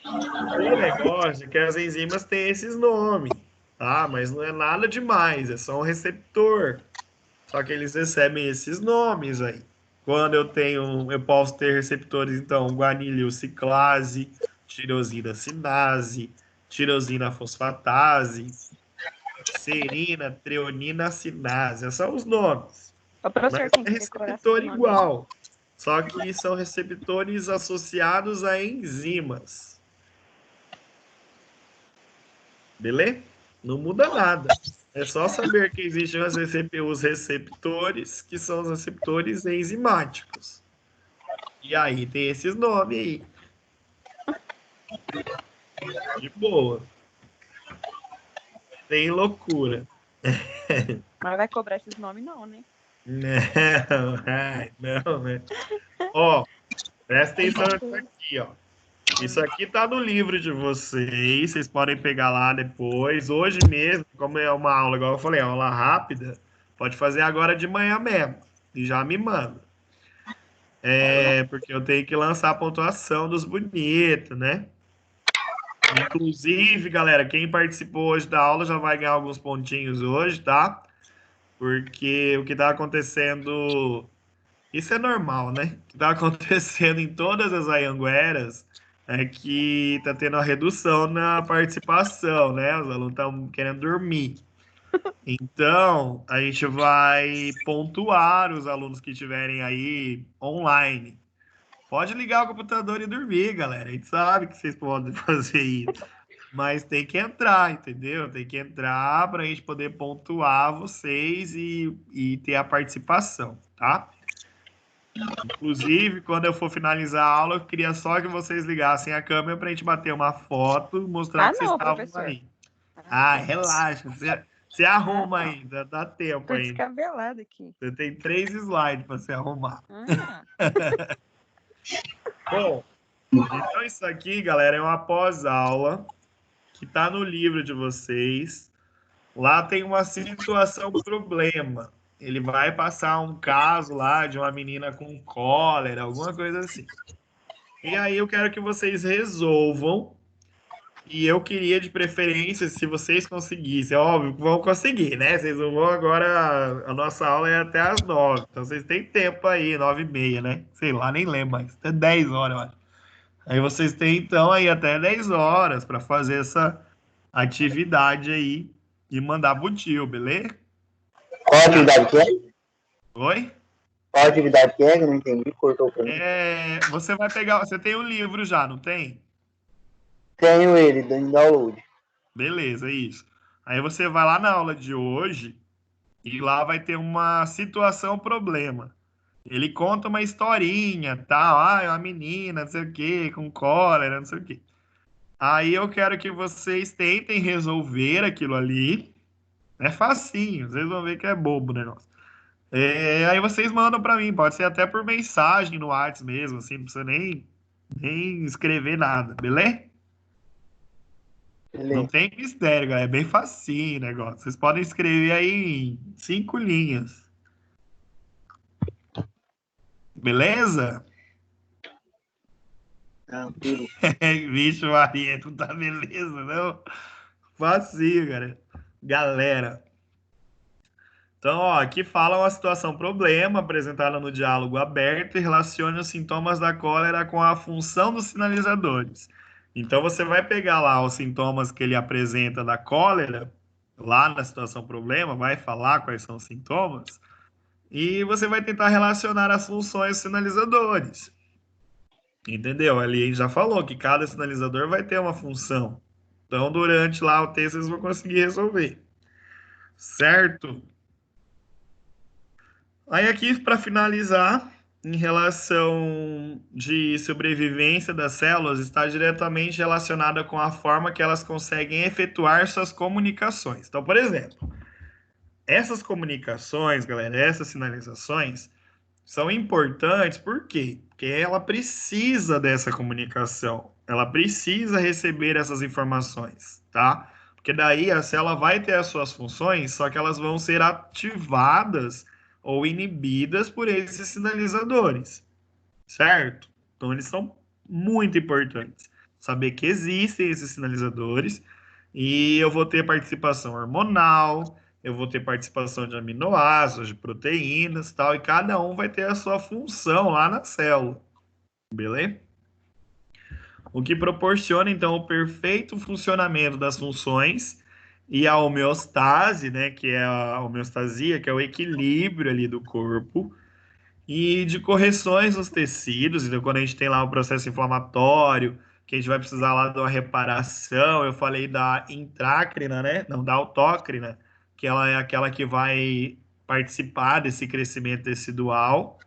O negócio é que as enzimas têm esses nomes, tá? Mas não é nada demais, é só um receptor. Só que eles recebem esses nomes aí. Quando eu posso ter receptores, então, guanilociclase, tirosina sinase, tirosina fosfatase, serina, treonina sinase. Esses são os nomes.
O professor
Mas
tem
é
que decorar esses
receptor
nomes.
igual. Só que são receptores associados a enzimas. Beleza? Não muda nada. É só saber que existem os receptores, que são os receptores enzimáticos. E aí tem esses nomes aí. De boa. Tem loucura.
Mas vai cobrar esses nomes não, né?
Não, ai, não, né? Ó, presta atenção nisso aqui, ó. Isso aqui tá no livro de vocês podem pegar lá depois. Hoje mesmo, como é uma aula, igual eu falei, aula rápida, pode fazer agora de manhã mesmo. E já me manda. É, porque eu tenho que lançar a pontuação dos bonitos, né? Inclusive, galera, quem participou hoje da aula já vai ganhar alguns pontinhos hoje, tá? Porque o que tá acontecendo. Isso é normal, né? O que tá acontecendo em todas as Anhangueras é que tá tendo a redução na participação, né? Os alunos estão querendo dormir. Então, a gente vai pontuar os alunos que estiverem aí online. Pode ligar o computador e dormir, galera. A gente sabe que vocês podem fazer isso. Mas tem que entrar, entendeu? Tem que entrar para a gente poder pontuar vocês e ter a participação, tá? Inclusive, quando eu for finalizar a aula, eu queria só que vocês ligassem a câmera para a gente bater uma foto, mostrar
Ah,
que vocês
não,
estavam
professor.
aí.
Ah, tá.
Relaxa. Você arruma
Ah, tá.
ainda, dá tempo
Tô
ainda.
descabelada aqui.
Você tem 3 slides para você arrumar.
Ah,
Bom, então isso aqui, galera, é uma pós-aula que está no livro de vocês. Lá tem uma situação problema. Ele vai passar um caso lá de uma menina com cólera, alguma coisa assim. E aí eu quero que vocês resolvam. E eu queria, de preferência, se vocês conseguissem, é óbvio que vão conseguir, né? Vocês não vão agora. A nossa aula é até às 9. Então vocês têm tempo aí, 9h30, né? Sei lá, nem lembro mais. Até 10 horas, eu acho. Aí vocês têm, então, aí até 10 horas para fazer essa atividade aí e mandar pro tio, beleza?
Qual atividade que é?
Oi?
Qual atividade que é? Que eu não entendi, cortou pra mim.
Você vai pegar. Você tem o livro já, não tem?
Tenho ele, em download.
Beleza, é isso. Aí você vai lá na aula de hoje e lá vai ter uma situação problema. Ele conta uma historinha, tal. Ah, é uma menina, não sei o quê, com cólera, não sei o quê. Aí eu quero que vocês tentem resolver aquilo ali. É facinho, vocês vão ver que é bobo o negócio. Aí vocês mandam para mim, pode ser até por mensagem no WhatsApp mesmo, assim, não precisa nem escrever nada, beleza? Não
Beleza.
tem mistério, galera, é bem facinho o negócio. Vocês podem escrever aí em 5 linhas. Beleza?
Tranquilo.
Vixe, Maria, não tá beleza, não? Facinho, cara. Galera. Então, ó, aqui fala uma situação problema apresentada no diálogo aberto e relacione os sintomas da cólera com a função dos sinalizadores. Então, você vai pegar lá os sintomas que ele apresenta da cólera, lá na situação problema, vai falar quais são os sintomas, e você vai tentar relacionar as funções dos sinalizadores. Entendeu? Ali a gente já falou que cada sinalizador vai ter uma função. Então, durante lá o texto, vocês vão conseguir resolver. Certo? Aí aqui, para finalizar, em relação de sobrevivência das células, está diretamente relacionada com a forma que elas conseguem efetuar suas comunicações. Então, por exemplo, essas comunicações, galera, essas sinalizações são importantes, por quê? Porque ela precisa dessa comunicação, ela precisa receber essas informações, tá? Porque daí a célula vai ter as suas funções, só que elas vão ser ativadas ou inibidas por esses sinalizadores, certo? Então eles são muito importantes. Saber que existem esses sinalizadores e eu vou ter participação hormonal, eu vou ter participação de aminoácidos, de proteínas, tal, e cada um vai ter a sua função lá na célula, beleza? O que proporciona então o perfeito funcionamento das funções e a homeostase, né, que é a homeostasia, que é o equilíbrio ali do corpo, e de correções nos tecidos. Então, quando a gente tem lá o processo inflamatório, que a gente vai precisar lá de uma reparação, eu falei da intrácrina, né? Não, da autócrina, que ela é aquela que vai participar desse crescimento tecidual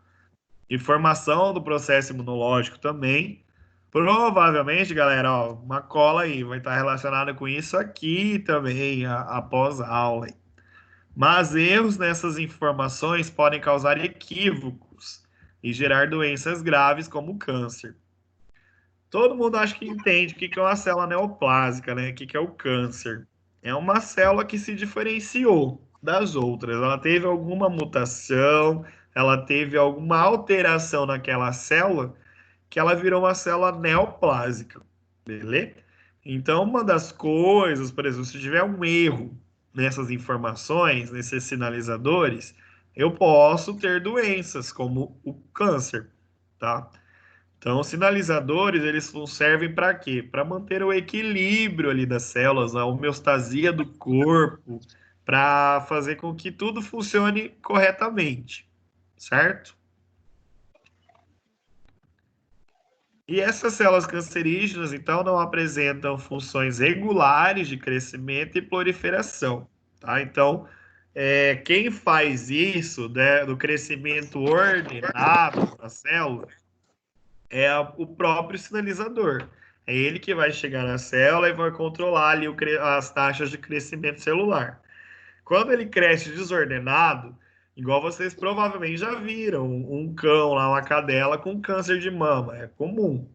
e formação do processo imunológico também. Provavelmente, galera, ó, uma cola aí vai estar relacionada com isso aqui também, após a aula. Mas erros nessas informações podem causar equívocos e gerar doenças graves como câncer. Todo mundo acha que entende o que é uma célula neoplásica, né? O que é o câncer. É uma célula que se diferenciou das outras. Ela teve alguma mutação, ela teve alguma alteração naquela célula que ela virou uma célula neoplásica, beleza? Então, uma das coisas, por exemplo, se tiver um erro nessas informações, nesses sinalizadores, eu posso ter doenças como o câncer, tá? Então, os sinalizadores, eles servem para quê? Para manter o equilíbrio ali das células, a homeostasia do corpo, para fazer com que tudo funcione corretamente, certo? E essas células cancerígenas, então, não apresentam funções regulares de crescimento e proliferação, tá? Então, quem faz isso, né, do crescimento ordenado da célula, é o próprio sinalizador. É ele que vai chegar na célula e vai controlar ali as taxas de crescimento celular. Quando ele cresce desordenado, igual vocês provavelmente já viram, um cão lá, uma cadela com câncer de mama, é comum.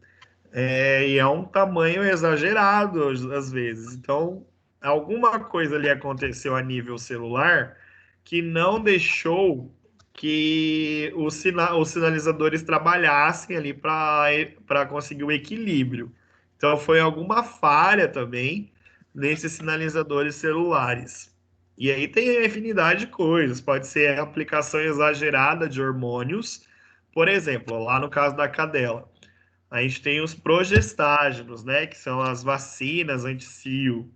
E é um tamanho exagerado às vezes. Então, alguma coisa ali aconteceu a nível celular que não deixou que os sinalizadores trabalhassem ali para conseguir o equilíbrio. Então, foi alguma falha também nesses sinalizadores celulares. E aí tem a infinidade de coisas. Pode ser a aplicação exagerada de hormônios, por exemplo, lá no caso da cadela. A gente tem os progestágenos, né, que são as vacinas anti-cio.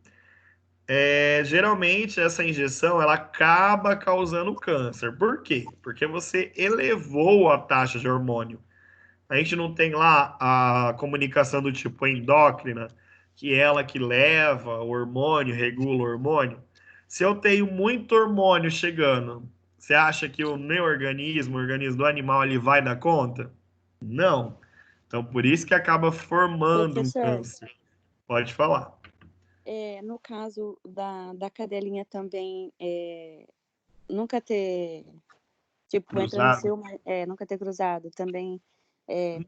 Geralmente essa injeção ela acaba causando câncer. Por quê? Porque você elevou a taxa de hormônio. A gente não tem lá a comunicação do tipo endócrina, que é ela que leva o hormônio, regula o hormônio. Se eu tenho muito hormônio chegando, você acha que o meu organismo, o organismo do animal, ele vai dar conta? Não. Então, por isso que acaba formando um
Professor,
câncer. Pode falar.
no caso da cadelinha também, nunca ter, tipo, entra no
Cruzado?
seu, nunca ter cruzado, também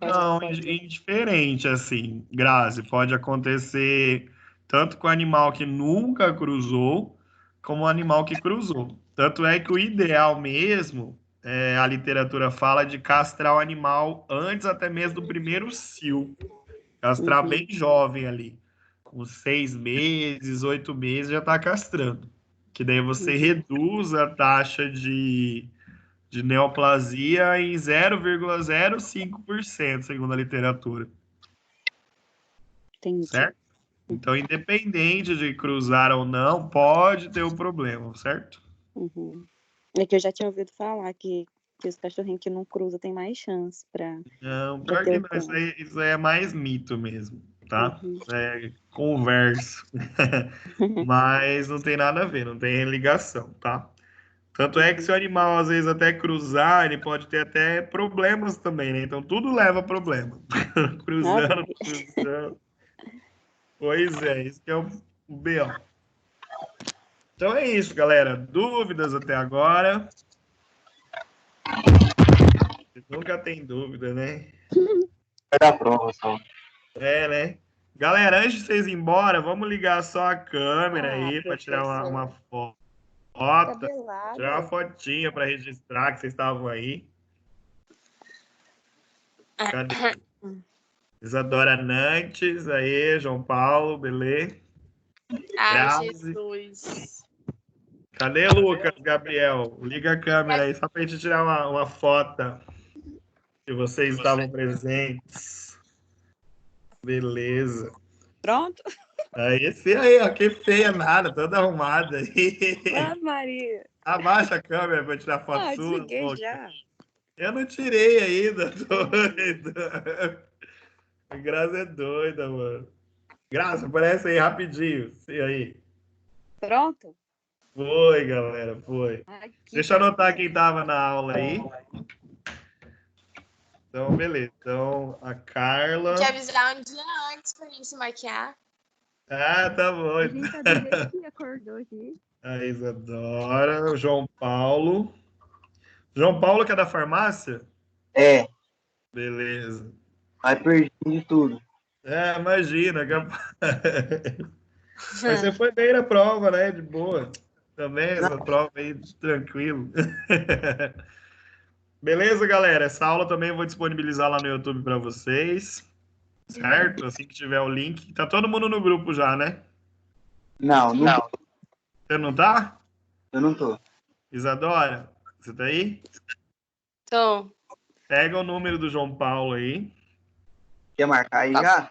Não,
pode.
indiferente, assim, Grazi. Pode acontecer tanto com o animal que nunca cruzou, como o animal que cruzou. Tanto é que o ideal mesmo, a literatura fala de castrar o animal antes até mesmo do primeiro cio. Castrar
Uhum,
bem jovem ali. Com 6 meses, 8 meses, já está castrando. Que daí você
uhum,
reduz a taxa de neoplasia em 0,05%, segundo a literatura,
entendi.
certo? Então, independente de cruzar ou não, pode ter um problema, certo?
Uhum. É que eu já tinha ouvido falar que os cachorrinhos que não cruzam têm mais chance
Não,
para
pior
ter
que
o
não,
câncer.
isso aí é mais mito mesmo, tá?
Uhum.
É converso. Mas não tem nada a ver, não tem ligação, tá? Tanto é que se o animal, às vezes, até cruzar, ele pode ter até problemas também, né? Então, tudo leva a problema.
Ave
Cruzando,
Maria.
cruzando. Pois é, isso que é o B.O. Então é isso, galera. Dúvidas até agora? Nunca tem dúvida, né?
Vai dar prova só.
Né? Galera, antes de vocês ir embora, vamos ligar só a câmera
Ah,
aí para tirar uma
professor.
foto. Tirar uma
Cabelada.
fotinha para registrar que vocês estavam aí. Cadê? Isadora Nantes, aí, João Paulo, beleza?
Ai,
Grazi.
Jesus.
Cadê Lucas, Gabriel? Liga a câmera aí só para a gente tirar uma foto que vocês estavam presentes. Beleza.
Pronto?
Aí, esse aí, ó, que feia nada, toda arrumada aí.
Ave Maria.
Abaixa a câmera para tirar foto
Ah,
sua,
desliguei
louca.
já.
Eu não tirei ainda, doido. A Graça é doida, mano. Graça, aparece aí rapidinho. E aí?
Pronto?
Foi, galera, foi.
Aqui,
Deixa eu
peraí.
anotar quem tava na aula aí. Então, beleza. Então, a
Tem que
Carla.
avisar um dia antes pra gente se maquiar.
Ah, tá bom.
A gente tá do jeito que acordou aqui.
A Isadora, o João Paulo. João Paulo, que é da farmácia?
É,
Beleza.
vai perdido de tudo.
Imagina. Mas você foi bem na prova, né? De boa. Também
Não,
essa prova aí, tranquilo. Beleza, galera? Essa aula também eu vou disponibilizar lá no YouTube para vocês, certo? Assim que tiver o link. Tá todo mundo no grupo já, né?
não, não,
Você não tá?
eu não tô.
Isadora, você tá aí?
Então,
Pega o número do João Paulo aí.
Quer marcar aí
Tá.
já?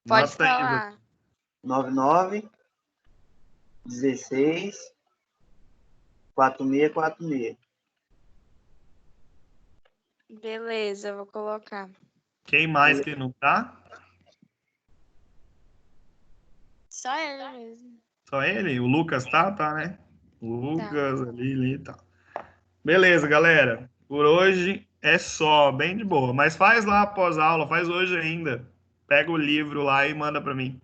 Pode
Nota aí,
falar.
99 16 4646.
Beleza, eu vou colocar.
quem mais que não tá?
Só ele mesmo.
Só ele? O Lucas tá? Tá, né? O
Tá.
Lucas, ali e tal. Beleza, galera. Por hoje é só, bem de boa. Mas faz lá após aula, faz hoje ainda. Pega o livro lá e manda para mim.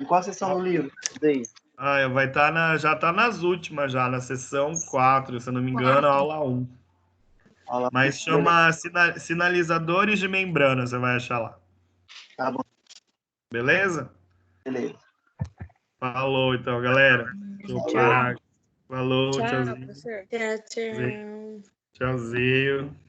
Em qual sessão do livro? Daí.
Ah, vai estar já tá nas últimas já, na sessão 4, se eu não me engano,
4.
aula 1.
Aula.
Mas chama sinalizadores de membrana, você vai achar lá.
Tá bom,
Beleza?
beleza.
Falou então, galera. Vou
Tchau.
parar. Falou,
Tchau,
tchauzinho.
professor.
Tchau, tchau.
Tchauzinho.